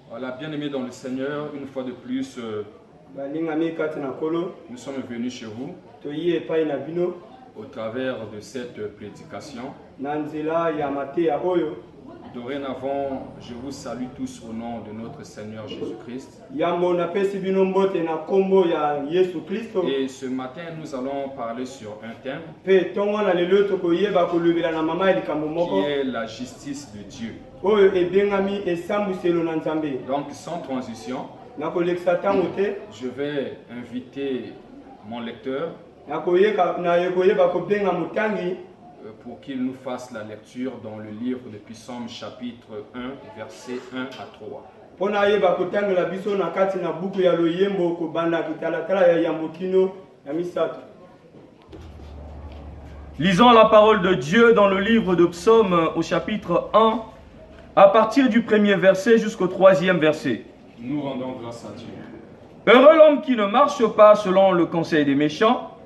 Voilà, bien-aimés dans le Seigneur, une fois de plus, nous sommes venus chez vous au travers de cette prédication. Dorénavant, je vous salue tous au nom de notre Seigneur Jésus-Christ. Et ce matin, nous allons parler sur un thème qui est la justice de Dieu. Donc, sans transition, je vais inviter mon lecteur pour qu'il nous fasse la lecture dans le livre de Psaume chapitre 1, versets 1 à 3. Lisons la parole de Dieu dans le livre de Psaume au chapitre 1, à partir du premier verset jusqu'au troisième verset. Nous rendons grâce à Dieu. Heureux l'homme qui ne marche pas selon le conseil des méchants,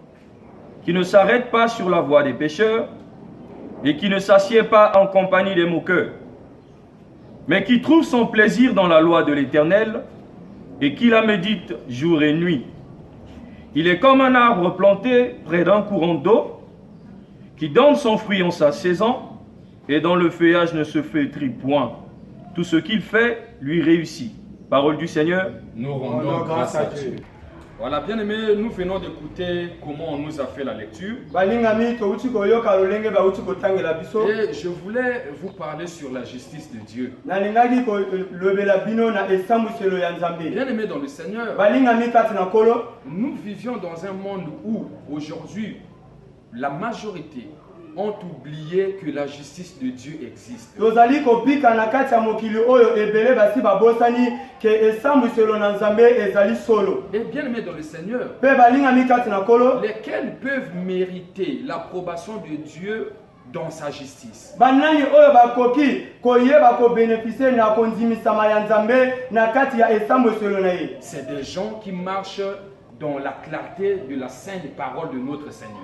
qui ne s'arrête pas sur la voie des pécheurs, et qui ne s'assied pas en compagnie des moqueurs, mais qui trouve son plaisir dans la loi de l'Éternel, et qui la médite jour et nuit. Il est comme un arbre planté près d'un courant d'eau, qui donne son fruit en sa saison, et dont le feuillage ne se flétrit point. Tout ce qu'il fait lui réussit. Parole du Seigneur. Nous rendons grâce à Dieu. Voilà, bien aimés, nous venons d'écouter comment on nous a fait la lecture. Et je voulais vous parler sur la justice de Dieu. Bien aimés dans le Seigneur, nous vivions dans un monde où aujourd'hui la majorité ont oublié que la justice de Dieu existe. Et bien aimé dans le Seigneur, lesquels peuvent mériter l'approbation de Dieu dans sa justice? C'est des gens qui marchent dans la clarté de la sainte parole de notre Seigneur.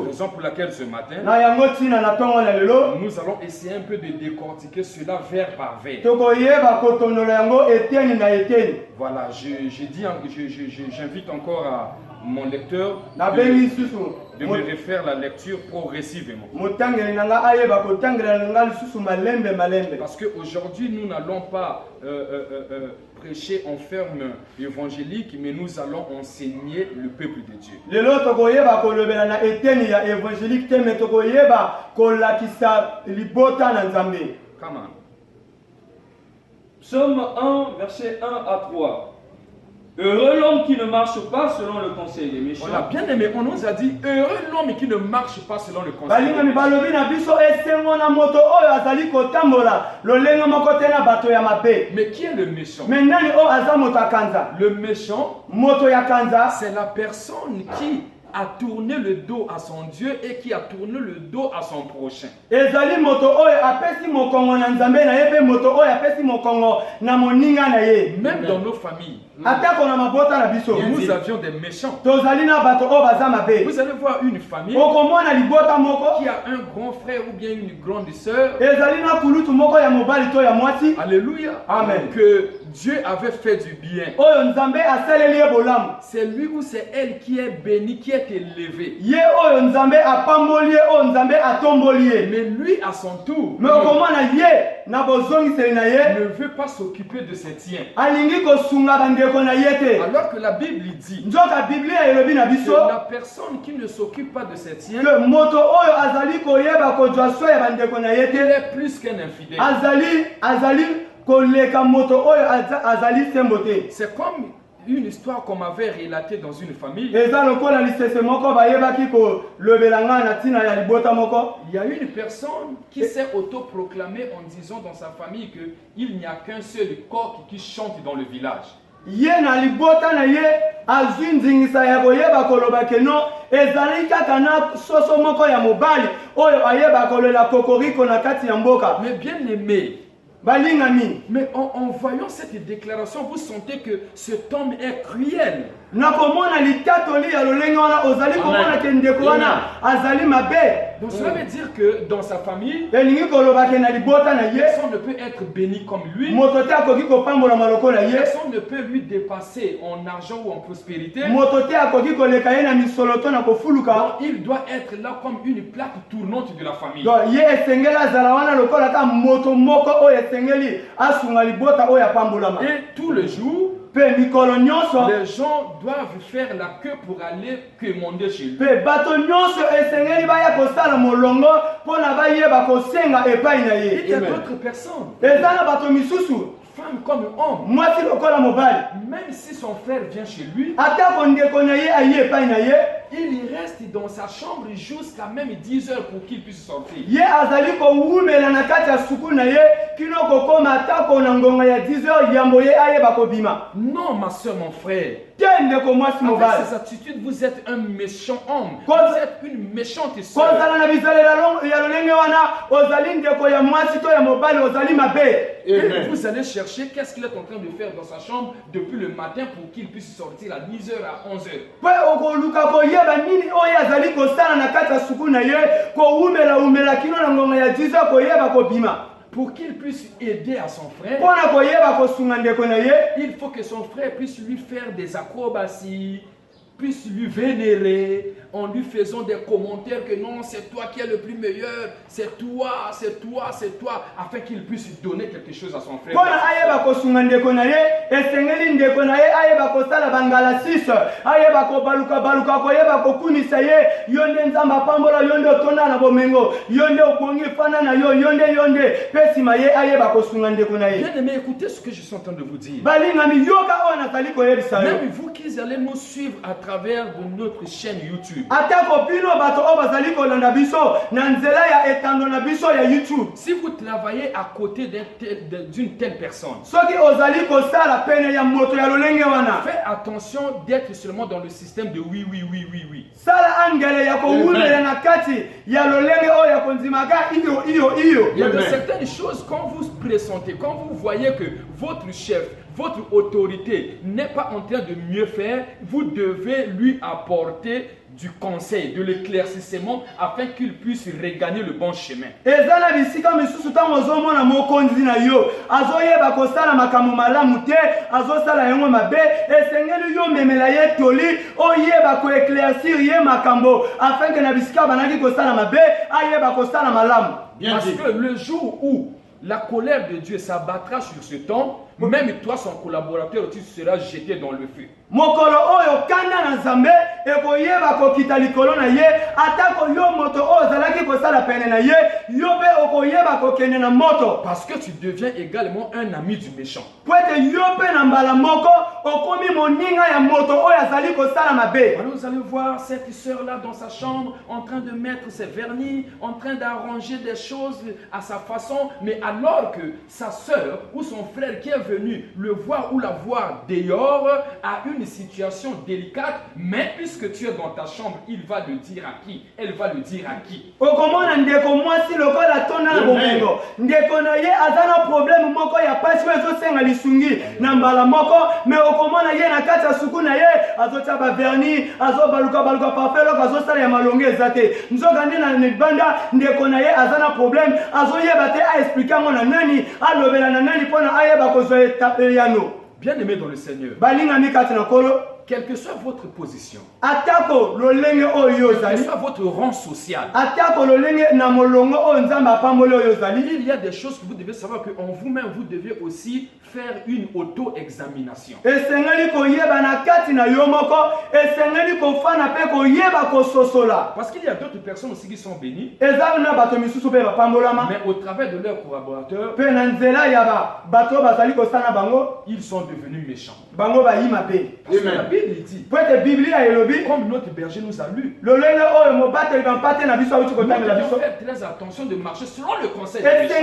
Raison pour laquelle ce matin, nous allons essayer un peu de décortiquer cela vers par vers. Voilà, j'invite encore à mon lecteur de me refaire la lecture progressivement. Parce qu'aujourd'hui, nous n'allons pas prêcher en ferme évangélique, mais nous allons enseigner le peuple de Dieu. Come on. Psaume 1, verset 1 à 3. Heureux l'homme qui ne marche pas selon le conseil des méchants. Voilà, bien aimé, on nous a dit heureux l'homme qui ne marche pas selon le conseil des méchants. Mais qui est le méchant? Le méchant, c'est la personne qui a tourné le dos à son Dieu et qui a tourné le dos à son prochain. Même dans nos familles, nous avions des méchants. Vous allez voir une famille qui a un grand frère ou bien une grande sœur. Alléluia. Amen. Que Dieu avait fait du bien. C'est lui ou c'est elle qui est béni, qui est élevé. Mais lui, à son tour, ne veut pas s'occuper de ses tiens. Alors que la Bible dit que la personne qui ne s'occupe pas de ses tiens, il est plus qu'un infidèle. C'est comme une histoire qu'on m'avait relatée dans une famille. Il y a une personne qui s'est autoproclamée en disant dans sa famille qu'il n'y a qu'un seul coq qui chante dans le village. Mais bien aimé, Mais en voyant cette déclaration, vous sentez que cet homme est cruel. Donc cela veut dire que dans sa famille, personne ne peut être béni comme lui. Personne ne peut lui dépasser en argent ou en prospérité. Donc, il doit être là comme une plaque tournante de la famille. Et tous les jours, les gens doivent faire la queue pour aller quémander chez lui. Il y a d'autres personnes, femmes comme hommes, même si son frère vient chez lui, il reste dans sa chambre jusqu'à même 10 heures pour qu'il puisse sortir. Non, ma soeur, mon frère. Avec ces attitudes, vous êtes un méchant homme. Vous êtes une méchante soeur. Et vous allez chercher qu'est-ce qu'il est en train de faire dans sa chambre depuis le matin pour qu'il puisse sortir à 10 heures à 11 heures. Pour qu'il puisse aider à son frère, il faut que son frère puisse lui faire des acrobaties, puisse lui vénérer en lui faisant des commentaires que non, c'est toi qui es le plus meilleur, c'est toi, afin qu'il puisse donner quelque chose à son frère. Bien aimé, écoutez ce que je suis en train de vous dire. Même vous qui allez nous suivre à travers de notre chaîne YouTube, si vous travaillez à côté d'une telle personne, faites attention d'être seulement dans le système de oui. Il y a de certaines choses, quand vous pressentez, quand vous voyez que votre chef, votre autorité n'est pas en train de mieux faire, vous devez lui apporter du conseil, de l'éclaircissement afin qu'il puisse regagner le bon chemin. Parce que le jour où la colère de Dieu s'abattra sur ce temps, même toi, son collaborateur, tu seras jeté dans le feu. Parce que tu deviens également un ami du méchant. Alors vous allez voir cette soeur-là dans sa chambre, en train de mettre ses vernis, en train d'arranger des choses à sa façon, mais alors que sa soeur ou son frère qui est venu le voir ou la voir dehors a une situation délicate, mais puisque tu es dans ta chambre, il va le dire à qui? Elle va le dire à qui? Bien aimé dans le Seigneur, quelle que soit votre position, quel que soit votre rang social, il y a des choses que vous devez savoir qu'en vous-même, vous devez aussi faire une auto-examination. Parce qu'il y a d'autres personnes aussi qui sont bénies, mais au travers de leurs collaborateurs, ils sont devenus méchants. Parce que la Bible Bible dit, comme notre berger nous a lu, nous devons faire très attention de marcher selon le conseil de Dieu.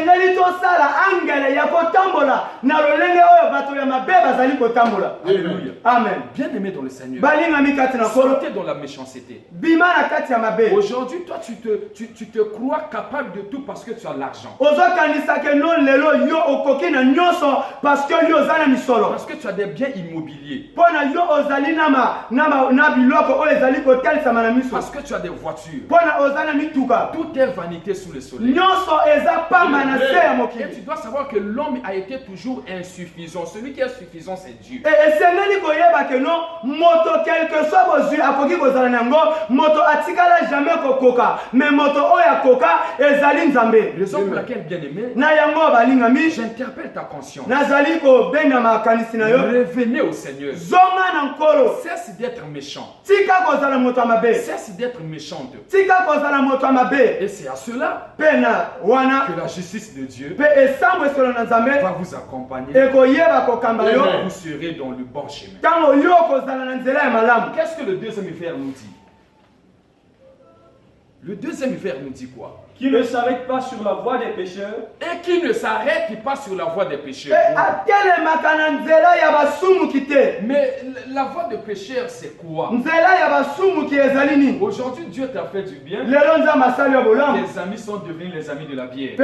Alléluia. Amen. Bien aimé dans le Seigneur, sortez dans la méchanceté. Aujourd'hui, toi, tu te crois capable de tout parce que tu as l'argent. Parce que tu as des biens immobiliers. Parce que tu as des voitures. Tout est vanité sous le soleil. Et tu dois savoir que l'homme a été toujours insuffisant. Celui qui est suffisant, c'est Dieu. Raison pour laquelle, bien aimé, j'interpelle ta conscience. Revenez au Seigneur. Cesse d'être méchant. Cesse d'être méchante. Et c'est à cela que la justice de Dieu va vous accompagner. Et vous serez dans le bon chemin. Qu'est-ce que le deuxième vers nous dit? Le deuxième vers nous dit quoi? Qui ne s'arrête pas sur la voie des pécheurs. Et qui ne s'arrête pas sur la voie des pécheurs. Mais la voie des pécheurs, c'est quoi? Aujourd'hui, Dieu t'a fait du bien. Tes amis sont devenus les amis de la bière.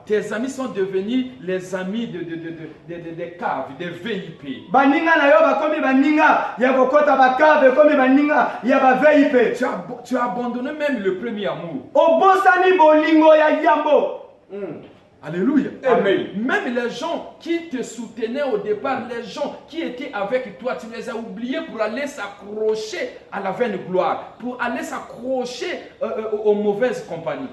Tes amis sont devenus les amis des caves, des VIP. Tu as abandonné même le premier amour. Alléluia. Amen. Même les gens qui te soutenaient au départ, les gens qui étaient avec toi, tu les as oubliés pour aller s'accrocher à la vaine gloire, pour aller s'accrocher aux mauvaises compagnies.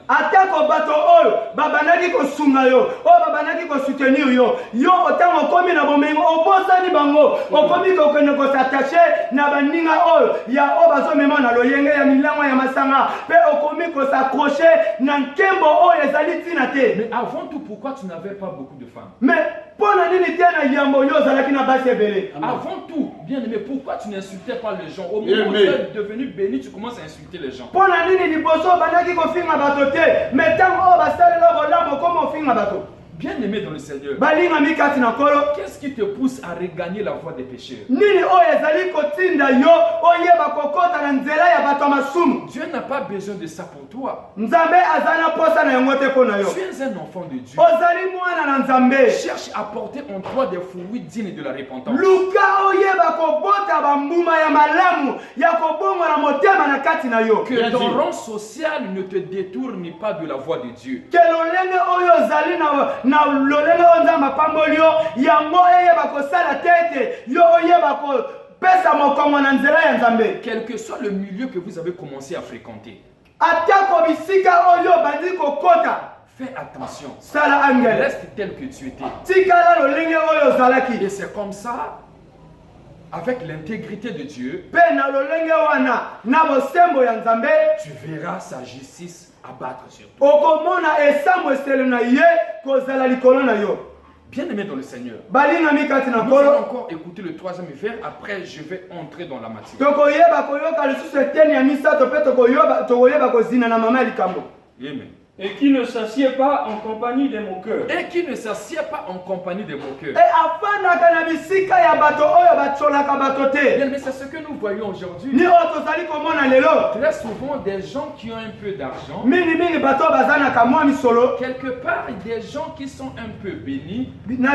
Mais avant tout, pourquoi tu n'avais pas beaucoup de femmes? Avant tout, bien aimé, pourquoi tu n'insultais pas les gens? Au moment où tu es devenu béni, tu commences à insulter les gens. Bien aimé dans le Seigneur, qu'est-ce qui te pousse à regagner la voie des pécheurs? Dieu n'a pas besoin de ça pour toi. Tu es un enfant de Dieu. Cherche à porter en toi des fruits dignes de la repentance. Que ton rang social ne te détourne pas de la voie de Dieu. Quel que soit le milieu que vous avez commencé à fréquenter, fais attention. Reste tel que tu étais. Et c'est comme ça, avec l'intégrité de Dieu, tu verras sa justice abattre sur toi. Bien aimé dans le Seigneur, nous allons encore écouter le troisième vers. Après, je vais entrer dans la matière. Amen. Et qui ne s'assied pas en compagnie des moqueurs. Et qui ne s'assied pas en compagnie des moqueurs. Bien, mais c'est ce que nous voyons aujourd'hui. Très souvent, des gens qui ont un peu d'argent. Quelque part, des gens qui sont un peu bénis. Moi,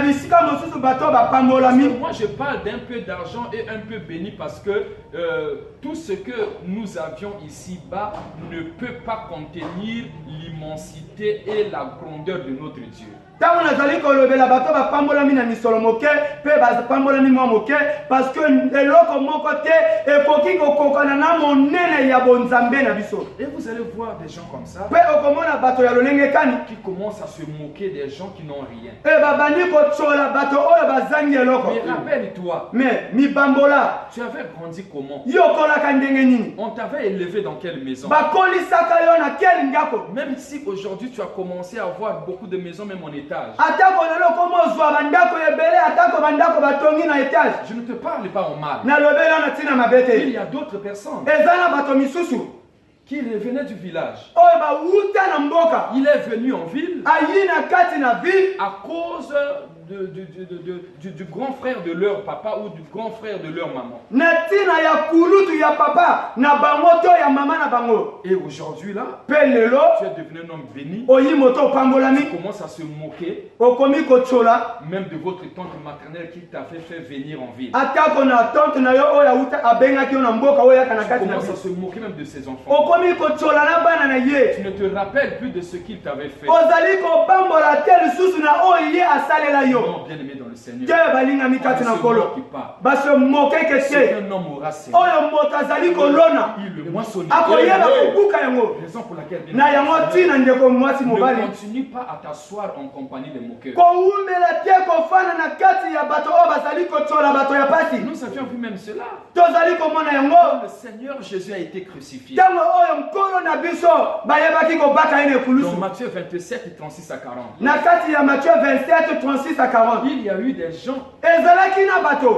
je parle d'un peu d'argent et un peu béni parce que tout ce que nous avions ici-bas ne peut pas contenir l'immensité et la grandeur de notre Dieu. Parce que et vous allez voir des gens comme ça qui commencent à se moquer des gens qui n'ont rien. Mais rappelle-toi, tu avais grandi comment? On t'avait élevé dans quelle maison? Même si aujourd'hui tu as commencé à avoir beaucoup de maisons, même en État. étage. Je ne te parle pas en mal. Il y a d'autres personnes qui venaient du village. Il est venu en ville à cause du grand frère de leur papa ou du grand frère de leur maman. Et aujourd'hui là, tu es devenu un homme béni. Tu commences à se moquer même de votre tante maternelle qui t'a fait venir en ville. Tu commences à se moquer même de ses enfants. Tu ne te rappelles plus de ce qu'il t'avait fait. Non, bien aimé dans le Seigneur. C'est un homme au racine. Il le moissonne. Raison pour laquelle ne continue pas à t'asseoir en compagnie des moqueurs. Nous avions vu même cela. Quand le Seigneur Jésus a été crucifié. Dans Matthieu 27, 36 à 40. Il y a eu des gens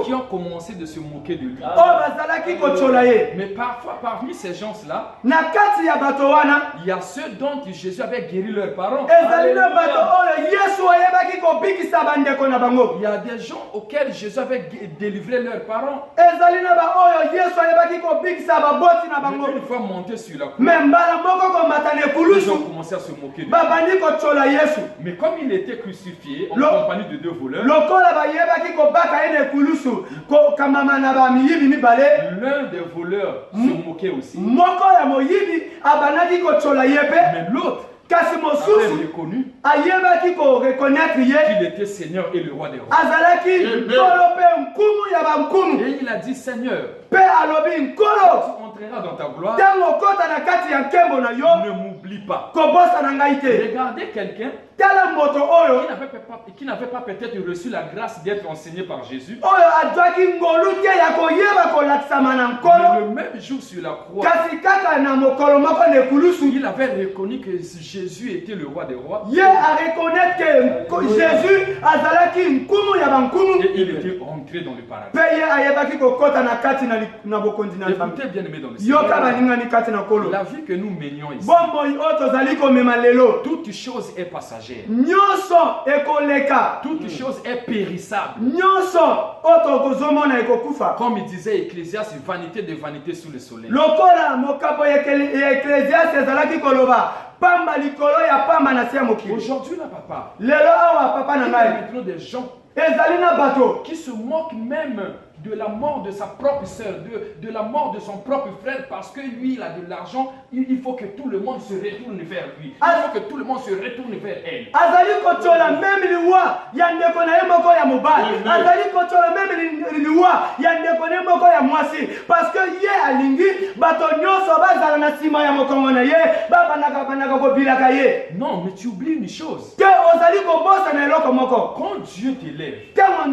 qui ont commencé de se moquer de lui. Mais parfois, parmi ces gens-là, il y a ceux dont Jésus avait guéri leurs parents. Il y a des gens auxquels Jésus avait délivré leurs parents. Une fois montés sur la croix, ils ont commencé à se moquer de lui. Mais comme il était crucifié en compagnie de deux voleurs, l'un des voleurs se moquait aussi. Mais l'autre avait reconnu qu'il était Seigneur et le roi des rois. Et il a dit, Seigneur, tu entreras dans ta gloire. Ne m'oublie pas. Regardez quelqu'un qui n'avait pas peut-être reçu la grâce d'être enseigné par Jésus. Mais le même jour sur la croix, il avait reconnu que Jésus était le roi des rois. Et il était entré dans le paradis. Écoutez, bien aimé dans le Seigneur, la vie que nous menions ici, toute chose est passagère. Toute chose est périssable. Comme il disait Ecclésiaste, vanité de vanité sous le soleil. Aujourd'hui là, papa, il y a maintenant des gens qui se moquent même de la mort de sa propre sœur, de la mort de son propre frère, parce que lui, il a de l'argent, il faut que tout le monde se retourne vers lui. Il faut que tout le monde se retourne vers elle. Parce que non, mais tu oublies une chose. Quand Dieu t'élève, quand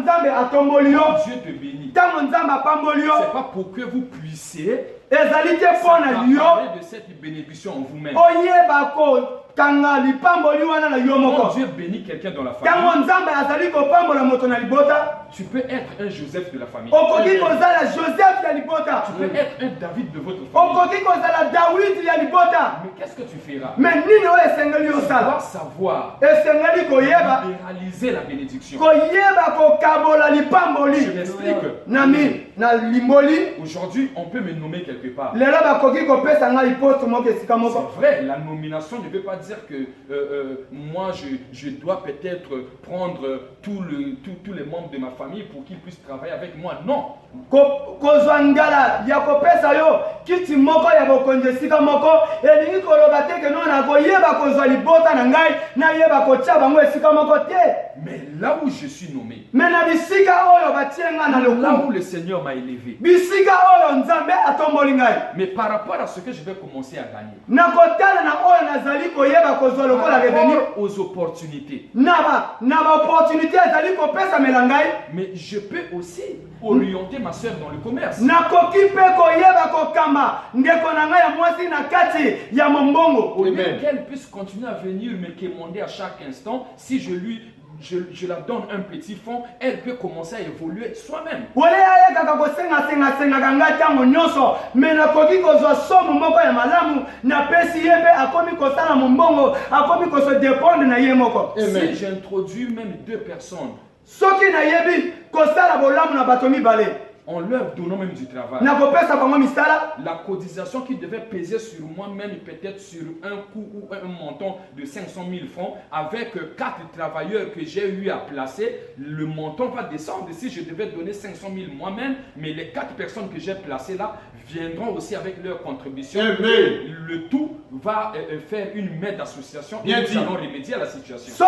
Dieu te bénit, c'est pas pour que vous puissiez parler de cette bénédiction en vous-même. Quand Dieu bénit quelqu'un dans la famille, tu peux être un Joseph de la famille. Tu peux être un David de votre famille. Mais qu'est-ce que tu feras? Tu dois savoir réaliser la bénédiction. Je m'explique. Aujourd'hui, on peut me nommer quelque part. C'est vrai, la nomination ne veut pas dire que moi je dois peut-être prendre tous les membres de ma famille pour qu'ils puissent travailler avec moi. Non. Mais là où je suis nommé, là où le Seigneur m'a élevé, mais par rapport à ce que je vais commencer à gagner, aux opportunités. Mais je peux aussi orienter ma soeur dans le commerce. Au lieu qu'elle puisse continuer à venir me quémander à chaque instant, si je la donne un petit fonds, elle peut commencer à évoluer soi-même. Si j'introduis même 2 personnes, en leur donnant même du travail, la cotisation qui devait peser sur moi-même, peut-être sur un coût ou un montant de 500 000 francs, avec 4 travailleurs que j'ai eu à placer, le montant va descendre. Si je devais donner 500 000 moi-même, mais les 4 personnes que j'ai placées là viendront aussi avec leur contribution. Le tout va faire une main d'association et nous allons remédier à la situation.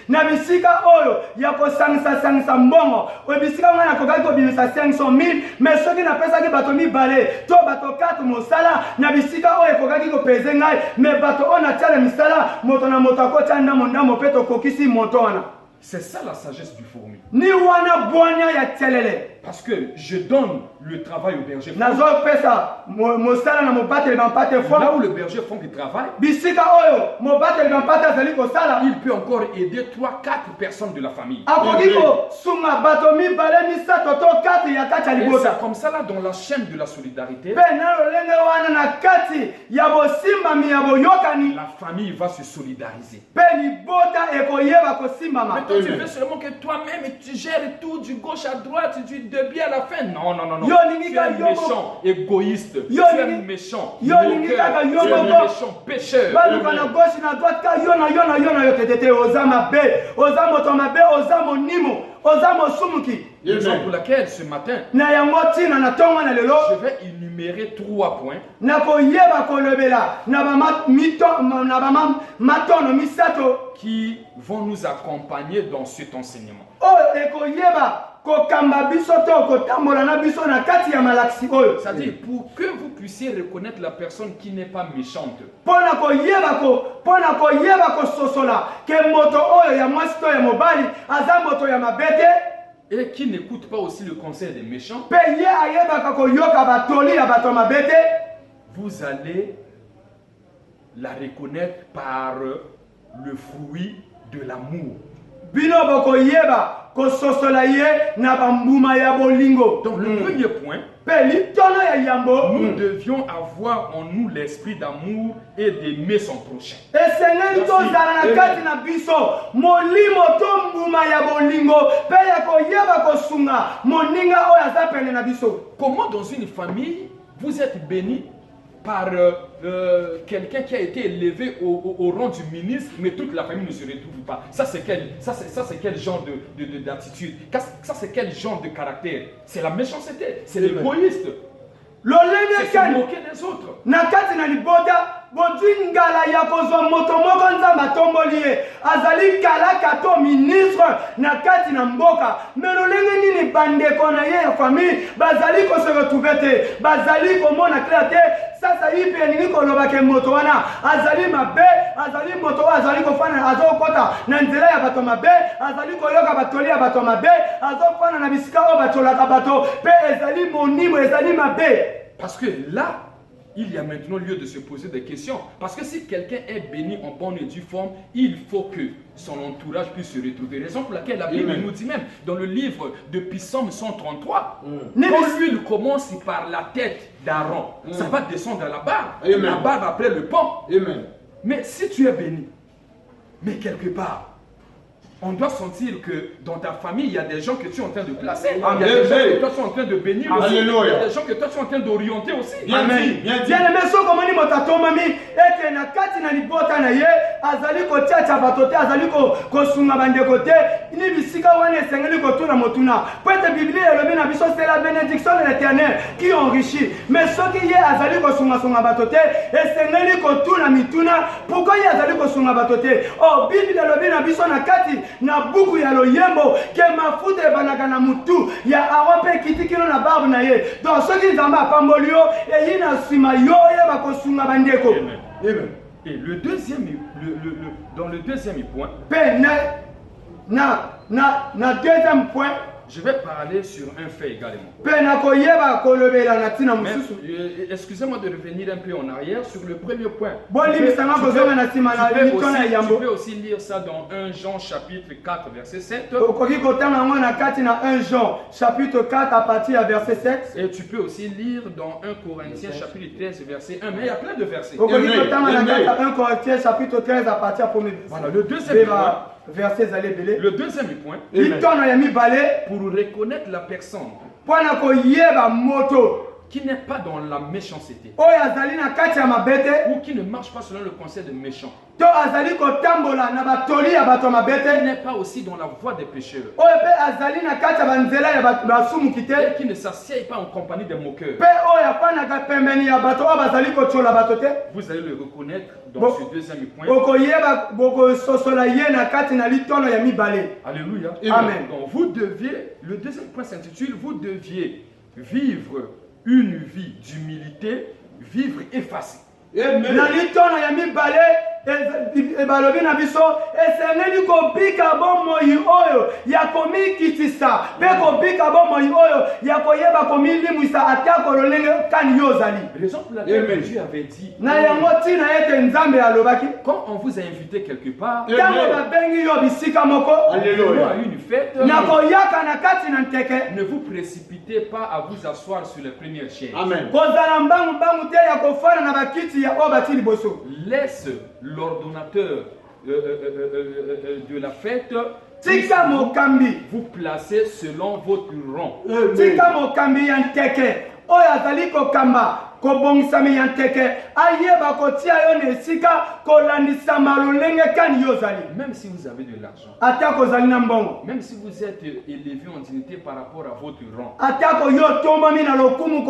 Na bisika oyo ya kosangisa mbongo we bisika mwana kokaki kobimisa 500,000 mais soki na pesa ki bato mibale to bato 4 mosala na bisika oyo kokaki kopeze ngai mais bato ona tiala misala moto na moto akotya ndamo pe to kokisi moto wana. C'est ça la sagesse du fourmi. Ni wana bwanya ya telele. Parce que je donne le travail au berger. Là où le berger font du travail, il peut encore aider 3-4 personnes de la famille. Et c'est comme ça là dans la chaîne de la solidarité. La famille va se solidariser. Mais toi tu veux seulement que toi-même tu gères tout du gauche à droite, du début à la fin. Non. Tu es un méchant égoïste. Tu es un méchant moqueur. Tu es un méchant pécheur. Raison pour laquelle ce matin, je vais énumérer 3 points qui vont nous accompagner dans cet enseignement. C'est-à-dire pour que vous puissiez reconnaître la personne qui n'est pas méchante. Et qui n'écoute pas aussi le conseil des méchants. Vous allez la reconnaître par le fruit de l'amour. Donc le premier point, nous devions avoir en nous l'esprit d'amour et d'aimer son prochain. Comment dans une famille vous êtes béni par quelqu'un qui a été élevé au rang du ministre, mais toute la famille ne se retrouve pas. Ça c'est quel genre d'attitude? Ça c'est quel genre de caractère? C'est la méchanceté, c'est l'égoïste. C'est se moquer des autres. Ngala ya kozwa moto moko nzamba tomboliye azali kalaka to ministre na kati na mboka melolenge nini bandeko na ye ya famille bazali ko se retrouver te bazali ko mona claté sasa ipe nini ko lobake moto wana azali mabe azali moto azali ko fana azokota na nzela ya bato mabe azali ko yoka batoli ya bato mabe azofana na bisika o batolaka bato pe ezali monimo ezali mabe. Parce que là il y a maintenant lieu de se poser des questions. Parce que si quelqu'un est béni en bonne et due forme, il faut que son entourage puisse se retrouver. Raison pour laquelle la Bible nous dit même dans le livre de Psaume 133, quand l'huile commence par la tête d'Aaron, ça va descendre à la barbe. La barbe après le pont. Mais si tu es béni, mais quelque part, on doit sentir que dans ta famille, il y a des gens que tu es en train de placer. Il y a des gens que toi tu es en train de bénir aussi. Il y a des gens que toi tu es en train d'orienter aussi. Amen. Bien aimé, so comme ni motato mami, et que na kati na libota na ye, azali ko tcha batote, azali ko sunga bande côté, ni bisika wane sengeli ko tuna motuna. Poete Bible elobi na biso c'est la bénédiction de l'Éternel qui enrichit. Mais ce qui ye azali ko sunga batote, et sengeli ko tuna mituna, pourquoi ye azali ko sunga batote? Oh Bible elobi na biso na kati na buku ya loyembo ke mafuta ebanaka na mutu ya Aaron pe kitikino na barbe na ye. Donc soki nzamba apamboli yo eyi na sima yo yeba kosunga bandeko. Amen. Et le deuxième, dans le deuxième point, deuxième point, je vais parler sur un fait également. Excusez-moi de revenir un peu en arrière sur le premier point. Tu peux aussi lire ça dans 1 Jean chapitre 4 verset 7. 1 Jean chapitre 4 à partir du verset 7. Et tu peux aussi lire dans 1 Corinthiens chapitre 13 verset 1. Mais il y a plein de versets. 1 Corinthiens chapitre 13 à partir du premier verset. Voilà, le deuxième point. Le deuxième point, pour reconnaître la personne qui n'est pas dans la méchanceté ou qui ne marche pas selon le conseil des méchants, qui n'est pas aussi dans la voie des pécheurs et qui ne s'assied pas en compagnie des moqueurs. Vous allez le reconnaître dans ce deuxième point. Alléluia. Amen. Donc vous deviez, le deuxième point s'intitule, vous deviez vivre une vie d'humilité, vivre effacé. ebalobi na biso esengeli kobika bomoi oyo ya komikitisa mpe kobika bomoi oyo ya koyeba komilimwisa atako lolenge kani yo ozali. Raison pour laquelle Dieu avait dit na yango ntina ete nzambe alobaki quand on vous a invité quelque part ntango babengi yo bisika moko à une fête na koyaka na kati na nteke ne vous précipitez pas à vous asseoir sur les premières chaises. Amen. Kozala mbangu te ya kofana na bakiti ya oyo bati liboso. Laisse l'ordonnateur de la fête tika mokambi vous placez selon votre rang. Tika mokambi ya nteke oyo azali kokamba kobongisami ya nteke ayeba kotia yo na esika kolandisama lolenge kani yo ozali. Même si vous avez de l'argent, atako ozali na mbongo, même si vous êtes élevé en dignité par rapport à votre rang, atako yo tombami na lokumu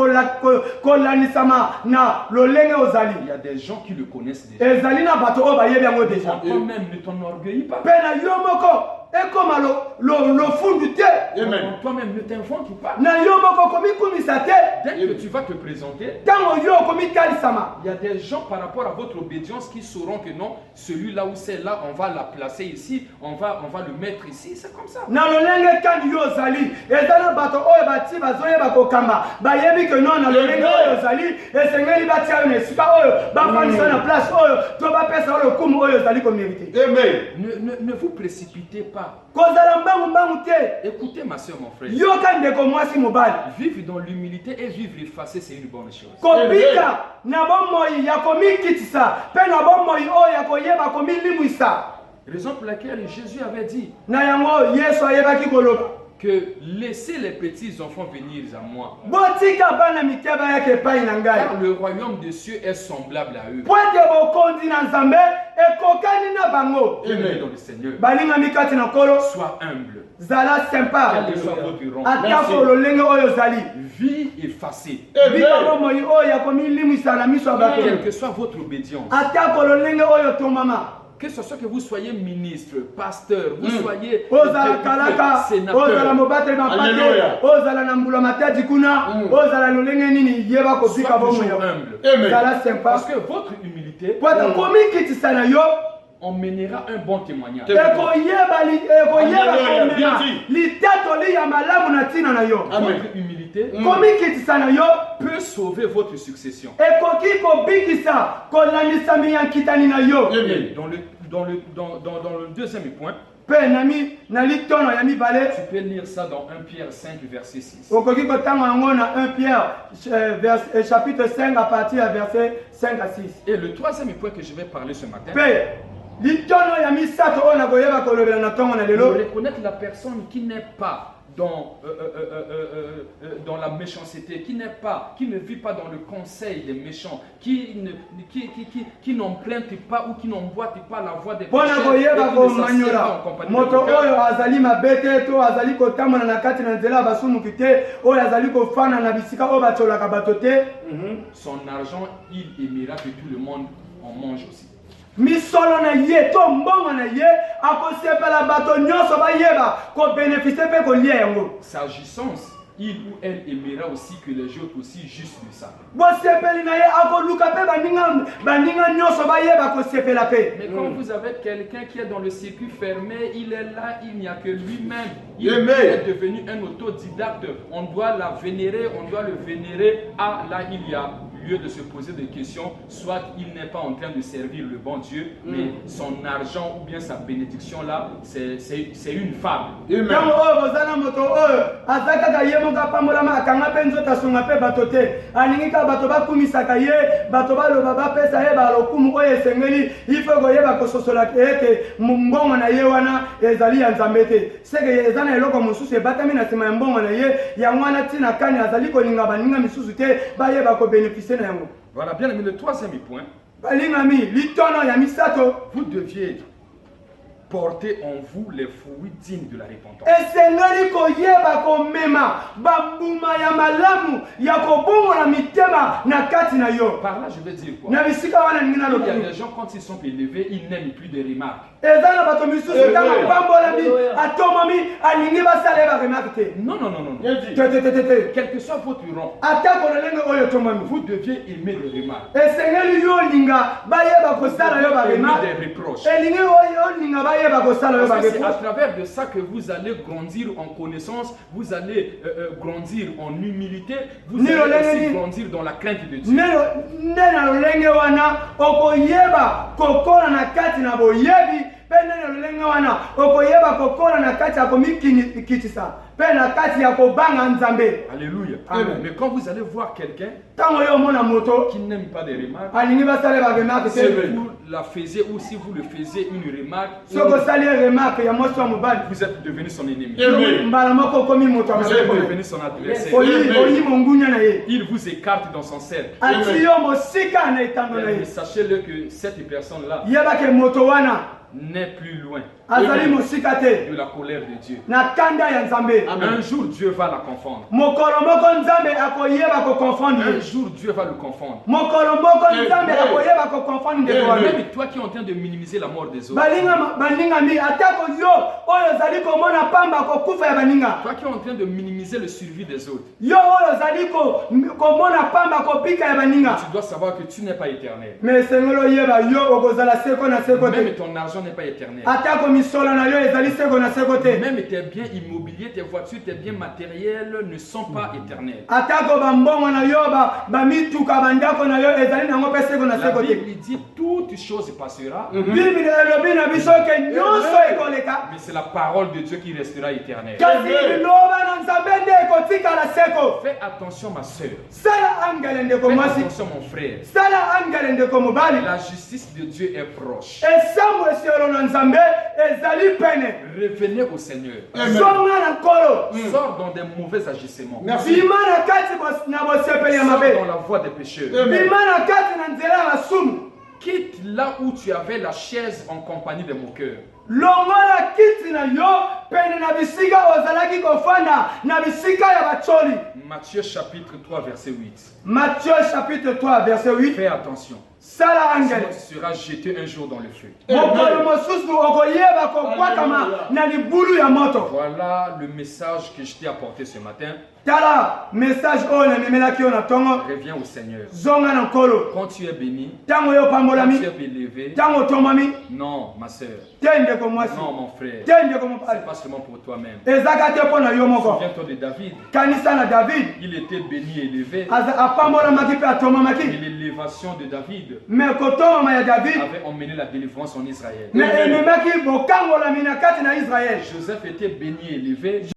kolandisama na lolenge ozali, il y a des gens qui le connaissent déjà. Ezali na bato oyo bayebi yango déjà. Toi-même ne t'enorgueillis pas. Pe na yo moko ekoma lo fundu te. Toi-même ne t'invente pas. Na yo moko komikumisa te. Dès que tu vas te présenter, il y a des gens par rapport à votre obédience qui sauront que non, celui-là ou celle-là, on va la placer ici, on va le mettre ici, c'est comme ça. Na lolenge kandi yo zali, ezana bato oyo bati bazoyeba kokamba, bayebi que non na lolenge oyo zali, esengeli bati ayo na sika oyo, bafandisa na place oyo, to bapesa oyo kumu oyo zali ko mériter. Amen. Ne vous précipitez pas. Kozala mbangu te. Écoutez ma soeur, mon frère. Yo kandeko mwasi mobali. Vivre dans l'humilité et vivre effacé, c'est une bonne chose. Kobika na bomoi ya komikitisa, pe na bomoi oyo ya koyeba komilimwisa. Raison pour laquelle Jésus avait dit na yango Yesu ayebaki koloba que laissez les petits enfants venir à moi. Car le royaume des cieux est semblable à eux. Aimez dans le Seigneur. Sois humble. Zala sympa. Quel que soit votre rang. Vie effacée. Quelle que soit votre obédience. Que ce soit que vous soyez ministre, pasteur, vous soyez sénateur. Parce que votre humilité emmènera un bon témoignage. Votre humilité peut sauver votre succession. Dans le deuxième point, tu peux lire ça dans 1 Pierre 5 verset 6. 1 Pierre chapitre 5 à partir du verset 5 à 6. Et le troisième point que je vais parler ce matin, reconnaître la personne qui n'est pas dans la méchanceté, qui ne vit pas dans le conseil des méchants, qui n'emprunte pas ou qui n'emboîte pas la voie des pécheurs et qui ne s'assied pas en compagnie de son argent, il aimera que tout le monde en mange aussi. misolo na ye to mbongo na ye akosepela bato nyonso bayeba ko bénéficier pe ko lia yango. Sa jouissance, il ou elle aimera aussi que les autres aussi juste de ça. Bo sepeli na ye akoluka pe baninga nyonso bayeba ko sepela pe. Mais quand vous avez quelqu'un qui est dans le circuit fermé, il est là, il n'y a que lui-même. Il est devenu un autodidacte. On doit la vénérer, on doit le vénérer. Ah, là, il y a lieu de se poser des questions. Soit il n'est pas en train de servir le bon Dieu, mais son argent ou bien sa bénédiction là, c'est une fable. Voilà, bien aimé, le troisième point. Vous deviez porter en vous les fruits dignes de la repentance. Par là, je veux dire quoi? Il y a des gens, quand ils sont élevés, ils n'aiment plus des remarques. Non, non, non, non. Quel que soit votre rang, vous deviez aimer les remarques. Aimer des reproches. Parce que c'est à travers de ça que vous allez grandir en connaissance, vous allez grandir en humilité, vous allez aussi grandir dans la crainte de Dieu. Alléluia. Mais quand vous allez voir quelqu'un qui n'aime pas des remarques, si vous la faisiez ou si vous le faisiez une remarque, vous êtes devenu son ennemi. Vous êtes devenu son adversaire. Il vous écarte dans son cercle. Mais sachez-le que cette personne-là n'est plus loin de la colère de Dieu. Un jour Dieu va la confondre. Un jour Dieu va le confondre. Même toi qui es en train de minimiser la mort des autres. Toi qui es en train de minimiser le survie des autres. Tu dois savoir que tu n'es pas éternel. Même ton argent n'est pas éternel. Même tes biens immobiliers, tes voitures, tes biens matériels ne sont pas éternels. La Bible dit toute chose passera. Mais c'est la parole de Dieu qui restera éternelle. Fais attention ma soeur. Fais attention mon frère. La justice de Dieu est proche. Revenez au Seigneur. Sors dans des mauvais agissements. Sors dans la voie des pécheurs. Quitte là où tu avais la chaise en compagnie des moqueurs. Matthieu chapitre 3 verset 8. Matthieu chapitre 3 verset 8. Fais attention. Sinon tu seras jeté un jour dans le feu. Voilà le message que je t'ai apporté ce matin. Reviens au Seigneur. Quand tu es béni, quand tu es élevé, non ma soeur, non mon frère, c'est pas seulement pour toi-même. Souviens-toi de David. Il était béni et élevé. Et l'élévation de David avait emmené la délivrance en Israël. Joseph était béni et élevé.